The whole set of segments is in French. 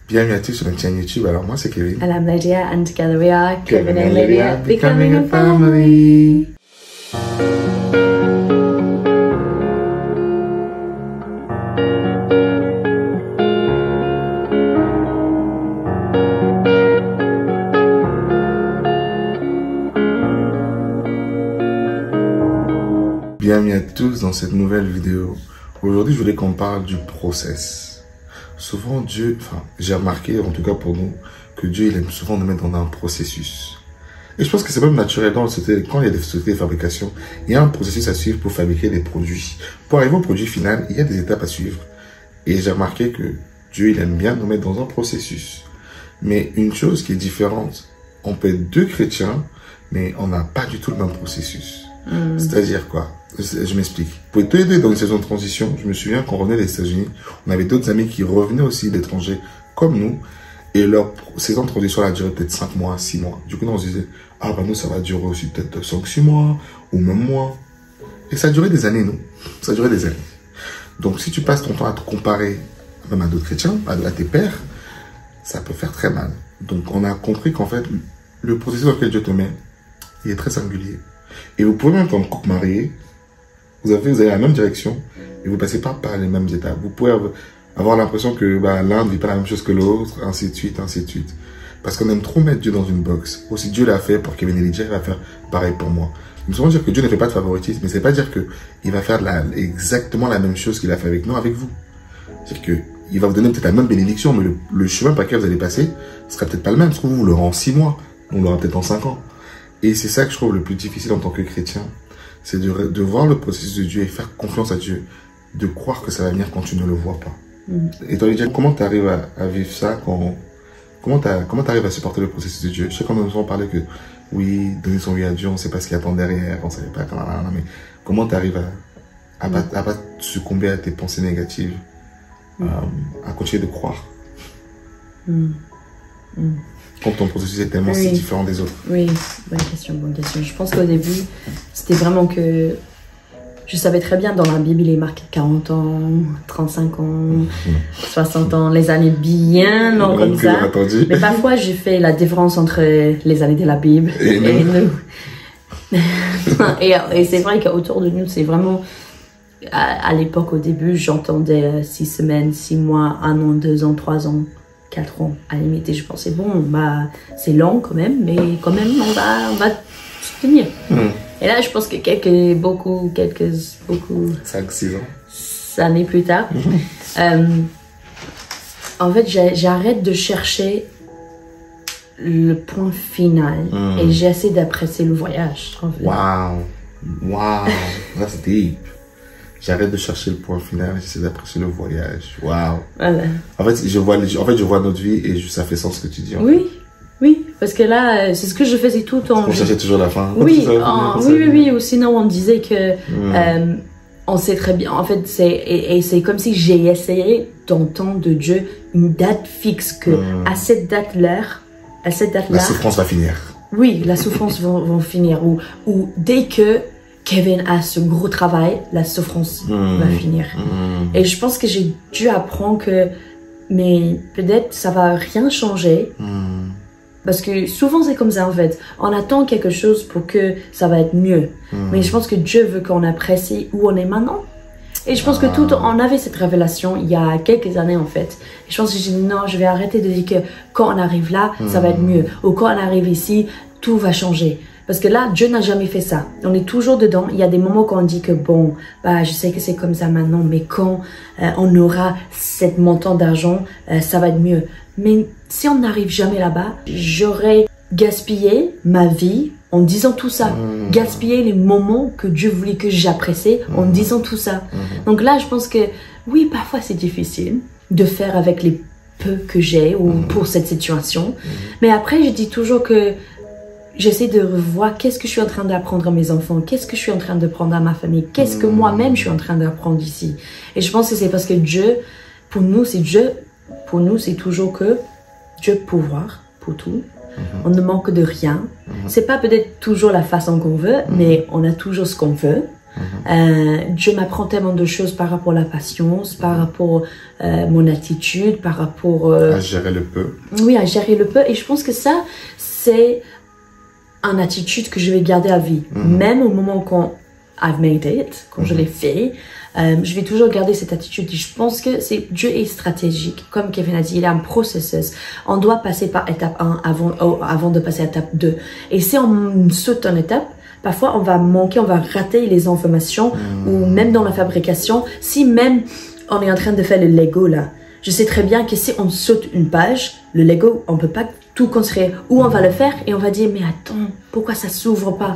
Bienvenue à tous sur notre chaîne YouTube. Alors moi c'est Kevin. And I'm Lydia, and together we are Kevin and Lydia becoming a family. Bienvenue à tous dans cette nouvelle vidéo. Aujourd'hui je voulais qu'on parle du process. Souvent Dieu, j'ai remarqué en tout cas pour nous, que Dieu il aime souvent nous mettre dans un processus. Et je pense que c'est même naturel quand il y a des sociétés de fabrication, il y a un processus à suivre pour fabriquer des produits. Pour arriver au produit final, il y a des étapes à suivre. Et j'ai remarqué que Dieu il aime bien nous mettre dans un processus. Mais une chose qui est différente, on peut être deux chrétiens, mais on n'a pas du tout le même processus. C'est-à-dire quoi? Je m'explique. Pour être tous les deux dans une saison de transition, je me souviens qu'on revenait des États-Unis, on avait d'autres amis qui revenaient aussi d'étrangers comme nous, et leur saison de transition a duré peut-être 5 mois, 6 mois. Du coup, on se disait, ah bah nous ça va durer aussi peut-être 5-6 mois, ou même moins. Et ça a duré des années, nous. Ça a duré des années. Donc si tu passes ton temps à te comparer, même à d'autres chrétiens, à tes pères, ça peut faire très mal. Donc on a compris qu'en fait, le processus dans lequel Dieu te met, il est très singulier. Et vous pouvez même, comme couple marié, vous avez la même direction et vous passez pas par les mêmes étapes. Vous pouvez avoir l'impression que l'un ne vit pas la même chose que l'autre, ainsi de suite, ainsi de suite. Parce qu'on aime trop mettre Dieu dans une box. Aussi Dieu l'a fait pour Kevin et Lydia, il va faire pareil pour moi. Il me semble dire que Dieu ne fait pas de favoritisme, mais c'est pas dire qu'il va faire exactement la même chose qu'il a fait avec nous, avec vous. C'est-à-dire qu'il va vous donner peut-être la même bénédiction, mais le chemin par lequel vous allez passer sera peut-être pas le même. Parce que vous l'aurez en 6 mois, on l'aura peut-être en 5 ans. Et c'est ça que je trouve le plus difficile en tant que chrétien. C'est de voir le processus de Dieu et faire confiance à Dieu. De croire que ça va venir quand tu ne le vois pas. Et toi, Lydia, comment tu arrives à vivre ça comment tu arrives à supporter le processus de Dieu? Je sais qu'on nous a parlé que, oui, donner son vie à Dieu, on ne sait pas ce qu'il attend derrière, on ne savait pas, mais comment tu arrives à pas succomber à tes pensées négatives, à continuer de croire? Quand ton processus est tellement si différent des autres. Oui, bonne question. Je pense qu'au début, c'était vraiment que je savais très bien dans la Bible, il est marqué 40 ans, 35 ans, 60 ans, les années bien longues comme ça. Mais parfois, j'ai fait la différence entre les années de la Bible et nous. et c'est vrai qu'autour de nous, c'est vraiment... À l'époque, au début, j'entendais 6 semaines, 6 mois, 1 an, 2 ans, 3 ans. 4 ans à la limite, et je pensais bon c'est long quand même, mais quand même on va soutenir. Et là je pense que beaucoup 5-6 années plus tard, en fait j'arrête de chercher le point final et j'essaie d'apprécier le voyage en fait. Wow, that's deep. J'arrête de chercher le point final, j'essaie d'apprécier le voyage. Waouh. Voilà. En fait, je vois notre vie et ça fait sens ce que tu dis. Oui, parce que là, c'est ce que je faisais tout le temps. On cherchait toujours la fin. Oui, ou sinon on disait que on sait très bien. En fait, c'est comme si j'ai essayé d'entendre de Dieu une date fixe que à cette date-là, la souffrance va finir. Oui, la souffrance va finir ou dès que Kevin a ce gros travail, la souffrance va finir. Et je pense que j'ai dû apprendre que, mais peut-être ça va rien changer. Parce que souvent c'est comme ça en fait. On attend quelque chose pour que ça va être mieux. Mais je pense que Dieu veut qu'on apprécie où on est maintenant. Et je pense que on avait cette révélation il y a quelques années en fait. Et je pense que j'ai dit non, je vais arrêter de dire que quand on arrive là, ça va être mieux. Ou quand on arrive ici, tout va changer. Parce que là, Dieu n'a jamais fait ça. On est toujours dedans. Il y a des moments quand on dit que bon, je sais que c'est comme ça maintenant, mais quand on aura cette montant d'argent, ça va être mieux. Mais si on n'arrive jamais là-bas, j'aurais gaspillé ma vie en disant tout ça. Gaspiller les moments que Dieu voulait que j'apprécie en disant tout ça. Donc là, je pense que oui, parfois c'est difficile de faire avec les peu que j'ai ou pour cette situation. Mais après, je dis toujours que j'essaie de revoir qu'est-ce que je suis en train d'apprendre à mes enfants, qu'est-ce que je suis en train d'apprendre à ma famille, qu'est-ce que moi-même je suis en train d'apprendre ici. Et je pense que c'est parce que Dieu, pour nous, c'est toujours que Dieu pouvoir pour tout. On ne manque de rien. C'est pas peut-être toujours la façon qu'on veut, mais on a toujours ce qu'on veut. Dieu m'apprend tellement de choses par rapport à la patience, par rapport à mon attitude, par rapport... à gérer le peu. Oui, à gérer le peu. Et je pense que ça, c'est une attitude que je vais garder à vie. Même au moment quand I've made it, quand je l'ai fait, je vais toujours garder cette attitude. Et je pense que Dieu est stratégique. Comme Kevin a dit, il a un processus. On doit passer par étape 1 avant de passer à étape 2. Et si on saute une étape, parfois on va manquer, on va rater les informations, ou même dans la fabrication, si même on est en train de faire le Lego là, je sais très bien que si on saute une page, le Lego, on peut pas tout construire. Ou on va le faire et on va dire, mais attends, pourquoi ça s'ouvre pas?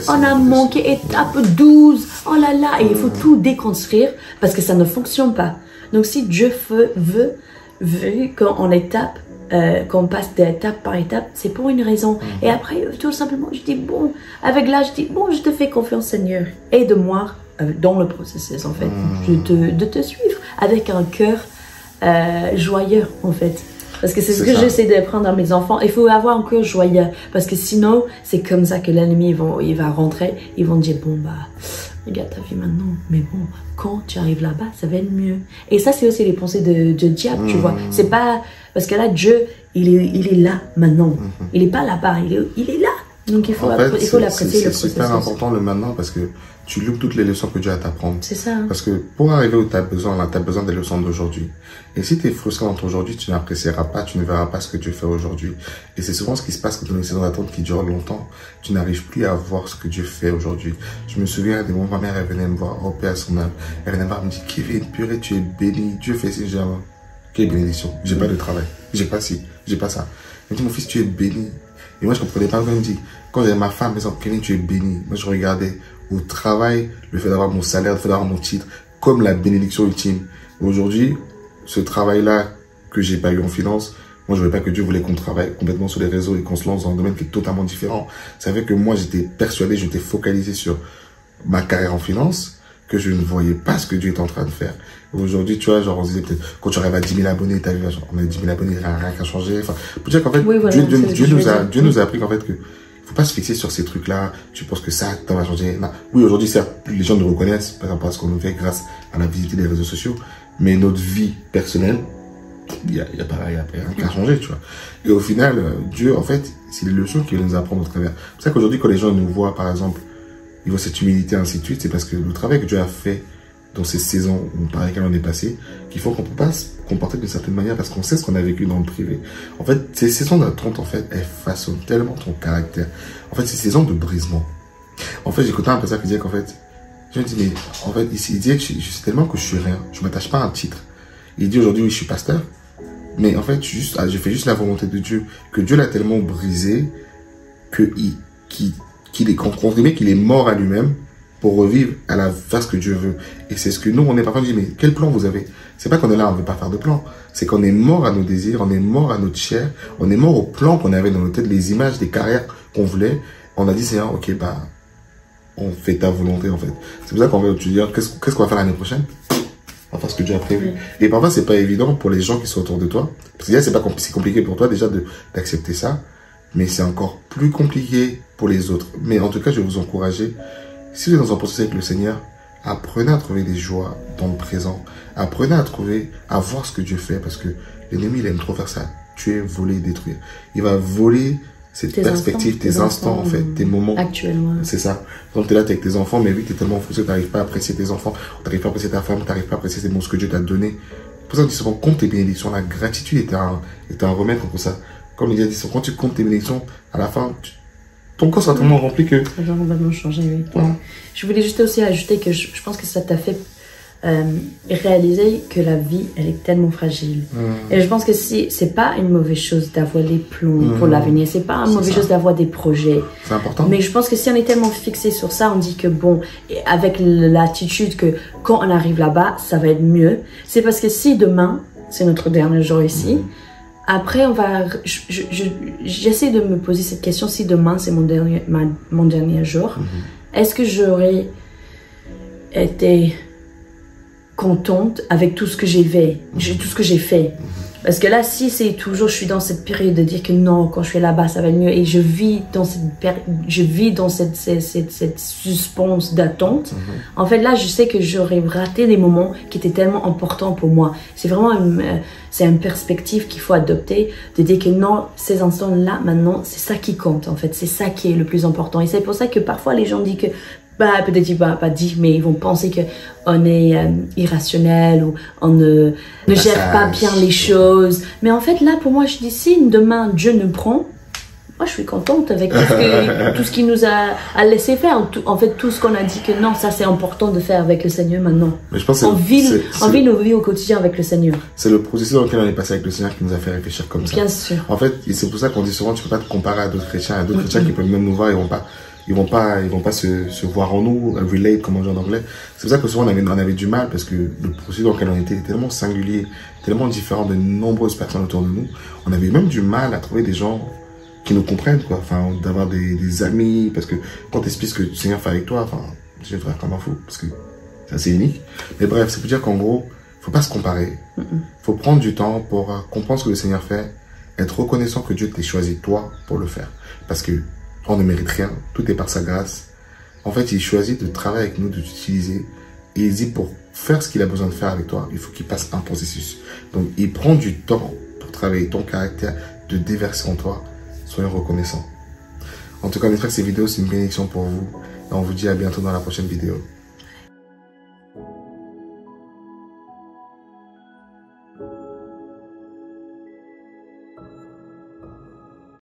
On a manqué étape 12, oh là là, et il faut tout déconstruire parce que ça ne fonctionne pas. Donc si Dieu veut qu'on étape, qu'on passe d'étape par étape, c'est pour une raison. Et après, tout simplement, je dis, bon, avec l'âge, je dis, bon, je te fais confiance, Seigneur. Aide-moi dans le processus, en fait, de te suivre avec un cœur joyeux, en fait. Parce que c'est ce que j'essaie d'apprendre à mes enfants. Il faut avoir un cœur joyeux. Parce que sinon, c'est comme ça que l'ennemi, il va rentrer. Ils vont dire, bon, bah, regarde ta vie maintenant. Mais bon, quand tu arrives là-bas, ça va être mieux. Et ça, c'est aussi les pensées de diable, tu vois. C'est pas... Parce que là, Dieu, il est là, maintenant. Il n'est pas là-bas, il est là. Donc, il faut l'apprécier, le processus. C'est super important, le maintenant, parce que tu loupes toutes les leçons que Dieu a à t'apprendre. C'est ça. Parce que pour arriver où tu as besoin, là, tu as besoin des leçons d'aujourd'hui. Et si tu es frustré dans ton aujourd'hui, tu n'apprécieras pas, tu ne verras pas ce que Dieu fait aujourd'hui. Et c'est souvent ce qui se passe quand on est dans une saison d'attente qui dure longtemps. Tu n'arrives plus à voir ce que Dieu fait aujourd'hui. Je me souviens à des moments, ma mère, elle venait me voir, oh Père, son âme. Elle venait me voir, elle me dit, Kevin, purée, tu es béni. Dieu fait ci, j'ai un... Quelle bénédiction. J'ai pas de travail. J'ai pas ci, j'ai pas ça. Elle me dit, mon fils, tu es béni. Et moi, je comprenais pas. Elle me dit, quand j'avais ma femme, elle me dit, Kevin, tu es béni. Moi, je regardais au travail, le fait d'avoir mon salaire, le fait d'avoir mon titre, comme la bénédiction ultime. Aujourd'hui, ce travail-là que j'ai pas eu en finance, moi, je ne voulais pas que Dieu voulait qu'on travaille complètement sur les réseaux et qu'on se lance dans un domaine qui est totalement différent. Ça fait que moi, j'étais persuadé, j'étais focalisé sur ma carrière en finance, que je ne voyais pas ce que Dieu est en train de faire. Aujourd'hui, tu vois, genre, on se disait peut-être, quand tu arrives à 10 000 abonnés, t'as vu, genre, on a 10 000 abonnés, il n'y a rien qu'à changer. Enfin, pour dire qu'en fait, oui, voilà, Dieu nous a appris qu'en fait, que faut pas se fixer sur ces trucs-là. Tu penses que ça va changer. Non. Oui, aujourd'hui, certes, les gens nous reconnaissent par rapport à ce qu'on nous fait grâce à la visibilité des réseaux sociaux. Mais notre vie personnelle, il y a rien qu'à changer, tu vois. Et au final, Dieu, en fait, c'est les leçons qu'il nous apprend au travers. C'est pour ça qu'aujourd'hui, quand les gens nous voient, par exemple, ils voient cette humilité, ainsi de suite, c'est parce que le travail que Dieu a fait dans ces saisons par lesquelles on est passé, qu'il faut qu'on peut pas se comporter d'une certaine manière parce qu'on sait ce qu'on a vécu dans le privé. En fait, ces saisons d'attente, en fait, elles façonnent tellement ton caractère. En fait, ces saisons de brisement. En fait, j'écoutais un peu ça qui disait qu'en fait, je me dis, mais en fait, il disait que je sais tellement que je suis rien. Je m'attache pas à un titre. Il dit aujourd'hui, oui, je suis pasteur. Mais en fait, j'ai fait juste la volonté de Dieu. Que Dieu l'a tellement brisé qu'il est comprimé, qu'il est mort à lui-même pour revivre à la face que Dieu veut. Et c'est ce que nous, on est parfois dit, mais quel plan vous avez? C'est pas qu'on est là, on veut pas faire de plan. C'est qu'on est mort à nos désirs, on est mort à notre chair, on est mort au plan qu'on avait dans nos têtes, les images, des carrières qu'on voulait. On a dit, Seigneur, ok, bah, on fait ta volonté, en fait. C'est pour ça qu'on va te dire, qu'est-ce qu'on va faire l'année prochaine? On va faire ce que Dieu a prévu. Et parfois, c'est pas évident pour les gens qui sont autour de toi. Parce que c'est compliqué pour toi déjà d'accepter ça. Mais c'est encore plus compliqué pour les autres. Mais en tout cas, je vais vous encourager. Si vous êtes dans un processus avec le Seigneur, apprenez à trouver des joies dans le présent. Apprenez à voir ce que Dieu fait. Parce que l'ennemi, il aime trop faire ça. Tuer, voler, détruire. Il va voler cette perspective, tes instants, en fait, tes moments. Actuellement. C'est ça. Donc, tu es là, tu es avec tes enfants, mais vu que tu es tellement frustré, tu n'arrives pas à apprécier tes enfants, tu n'arrives pas à apprécier ta femme, tu n'arrives pas à apprécier ce que Dieu t'a donné. Pour ça, on dit souvent, compte tes bénédictions. La gratitude est un remède contre ça. Comme il a dit, quand tu comptes tes bénédictions, à la fin, ton corps sera tellement rempli que... Ça va complètement changer, oui. Ouais. Je voulais juste aussi ajouter que je pense que ça t'a fait réaliser que la vie, elle est tellement fragile. Et je pense que c'est pas une mauvaise chose d'avoir les plans pour l'avenir. C'est pas une mauvaise chose d'avoir des projets. C'est important. Mais je pense que si on est tellement fixé sur ça, on dit que bon, avec l'attitude que quand on arrive là-bas, ça va être mieux. C'est parce que si demain, c'est notre dernier jour ici, après, on va... J'essaie de me poser cette question, si demain, c'est mon dernier jour, est-ce que j'aurais été contente avec tout ce que j'ai fait, Parce que là, si c'est toujours, je suis dans cette période de dire que non, quand je suis là-bas, ça va mieux, et je vis dans cette suspense d'attente, en fait, là, je sais que j'aurais raté des moments qui étaient tellement importants pour moi. C'est vraiment c'est une perspective qu'il faut adopter, de dire que non, ces instants-là, maintenant, c'est ça qui compte, en fait. C'est ça qui est le plus important. Et c'est pour ça que parfois, les gens disent que peut-être ils vont pas dire, mais ils vont penser que on est irrationnel ou on ne gère pas bien les choses. Mais en fait, là, pour moi, je dis, si demain Dieu nous prend, moi, je suis contente avec tout ce qu'il nous a laissé faire. En fait, tout ce qu'on a dit que non, ça c'est important de faire avec le Seigneur maintenant. Mais je pense on vit nos vies au quotidien avec le Seigneur. C'est le processus dans lequel on est passé avec le Seigneur qui nous a fait réfléchir comme ça. Bien sûr. En fait, c'est pour ça qu'on dit souvent, tu peux pas te comparer à d'autres chrétiens. À d'autres chrétiens qui peuvent même nous voir, ils vont pas se voir en nous, relate, comme on dit en anglais. C'est pour ça que souvent on avait du mal, parce que le processus dans lequel on était tellement singulier, tellement différent de nombreuses personnes autour de nous. On avait même du mal à trouver des gens qui nous comprennent, quoi. Enfin, d'avoir des amis, parce que quand tu expliques ce que le Seigneur fait avec toi, enfin, je vais faire comme un fou, parce que c'est assez unique. Mais bref, c'est pour dire qu'en gros, faut pas se comparer. Faut prendre du temps pour comprendre ce que le Seigneur fait, être reconnaissant que Dieu t'ait choisi toi pour le faire. Parce que on ne mérite rien, tout est par sa grâce. En fait, il choisit de travailler avec nous, de t'utiliser. Et il dit, pour faire ce qu'il a besoin de faire avec toi, il faut qu'il passe un processus. Donc, il prend du temps pour travailler ton caractère, de déverser en toi. Soyons reconnaissants. En tout cas, j'espère que ces vidéos, c'est une bénédiction pour vous. Et on vous dit à bientôt dans la prochaine vidéo.